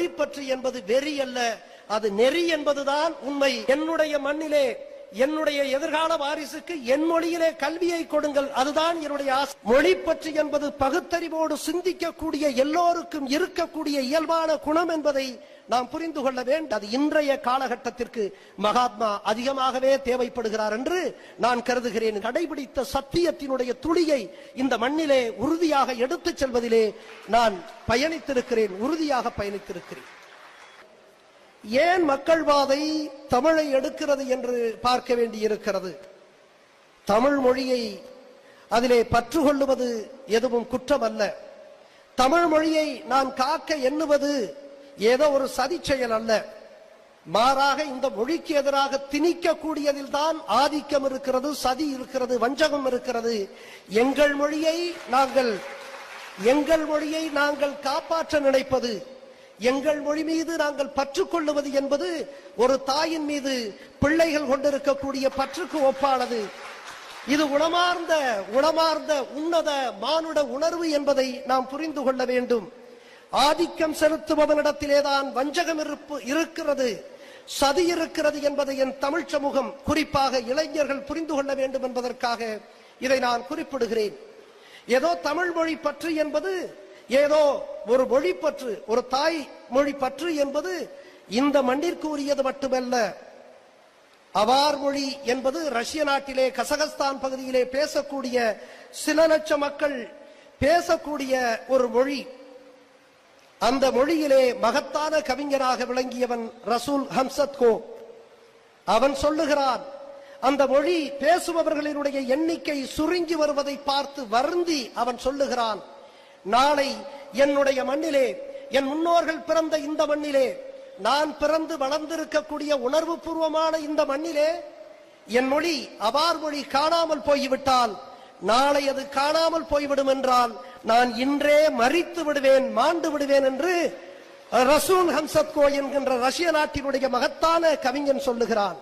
மொழிப்பற்று என்பது வெறி அல்ல, அது நெறி என்பதுதான் உண்மை. என்னுடைய மண்ணிலே என்னுடைய எதிர்கால வாரிசுக்கு என் மொழியிலே கல்வியை கொடுங்கள், அதுதான் என்னுடைய ஆசை. மொழிப்பற்று என்பது பகுத்தறிவோடு சிந்திக்கக்கூடிய எல்லோருக்கும் இருக்கக்கூடிய இயல்பான குணம் என்பதை நாம் புரிந்து கொள்ள வேண்டும். அது இன்றைய காலகட்டத்திற்கு மகாத்மா அதிகமாகவே தேவைப்படுகிறார் என்று நான் கருதுகிறேன். கடைபிடித்த சத்தியத்தினுடைய துளியை இந்த மண்ணிலே உறுதியாக எடுத்துச் செல்வதிலே நான் பயணித்திருக்கிறேன், உறுதியாக பயணித்திருக்கிறேன். ஏன் மக்கள் வாதை தமிழை எடுக்கிறது என்று பார்க்க வேண்டியிருக்கிறது. தமிழ் மொழியை அதிலே பற்று கொள்ளுவது எதுவும் குற்றம் அல்ல. தமிழ் மொழியை நான் காக்க எண்ணுவது ஏதோ ஒரு சதி செயல் அல்ல. மாறாக இந்த மொழிக்கு எதிராக திணிக்கக்கூடியதில் தான் ஆதிக்கம் இருக்கிறது, சதி இருக்கிறது, வஞ்சகம் இருக்கிறது. எங்கள் மொழியை நாங்கள் காப்பாற்ற நினைப்பது, எங்கள் மொழி மீது நாங்கள் பற்றுக்கொள்ளுவது என்பது ஒரு தாயின் மீது பிள்ளைகள் கொண்டிருக்கக்கூடிய பற்றுக்கு ஒப்பானது. இது உளமார்ந்த உன்னத மானுட உணர்வு என்பதை நாம் புரிந்து கொள்ள வேண்டும். ஆதிக்கம் செலுத்துபவனிடத்திலேதான் வஞ்சகம் இருக்கிறது, சதி இருக்கிறது என்பதை என் தமிழ் சமூகம், குறிப்பாக இளைஞர்கள் புரிந்து கொள்ள வேண்டும் என்பதற்காக இதை நான் குறிப்பிடுகிறேன். ஏதோ தமிழ் மொழி பற்று என்பது ஏதோ ஒரு மொழி பற்று, ஒரு தாய் மொழி பற்று என்பது இந்த மண்ணிற்கு உரியது மட்டுமல்ல. அவார் மொழி என்பது ரஷ்ய நாட்டிலே கசகஸ்தான் பகுதியிலே பேசக்கூடிய சில லட்சம் மக்கள் பேசக்கூடிய ஒரு மொழி. அந்த மொழியிலே மகத்தான கவிஞராக விளங்கியவன் ரசூல் ஹம்சத்கோ. அவன் சொல்லுகிறான், அந்த மொழி பேசுபவர்களினுடைய எண்ணிக்கை சுருங்கி வருவதை பார்த்து வருந்தி அவன் சொல்லுகிறான், நாளை என்னுடைய மண்ணிலே, என் முன்னோர்கள் பிறந்த இந்த மண்ணிலே, நான் பிறந்து வளர்ந்திருக்கக்கூடிய உணர்வு பூர்வமான இந்த மண்ணிலே என் மொழி, அவார் மொழி காணாமல் போய்விட்டால், நாளை அது காணாமல் போய்விடும் என்றால் நான் இன்றே மரித்து விடுவேன், மாண்டு விடுவேன் என்று ரசூல் ஹம்சத்கோ என்கின்ற ரஷ்ய நாட்டினுடைய மகத்தான கவிஞன் சொல்லுகிறான்.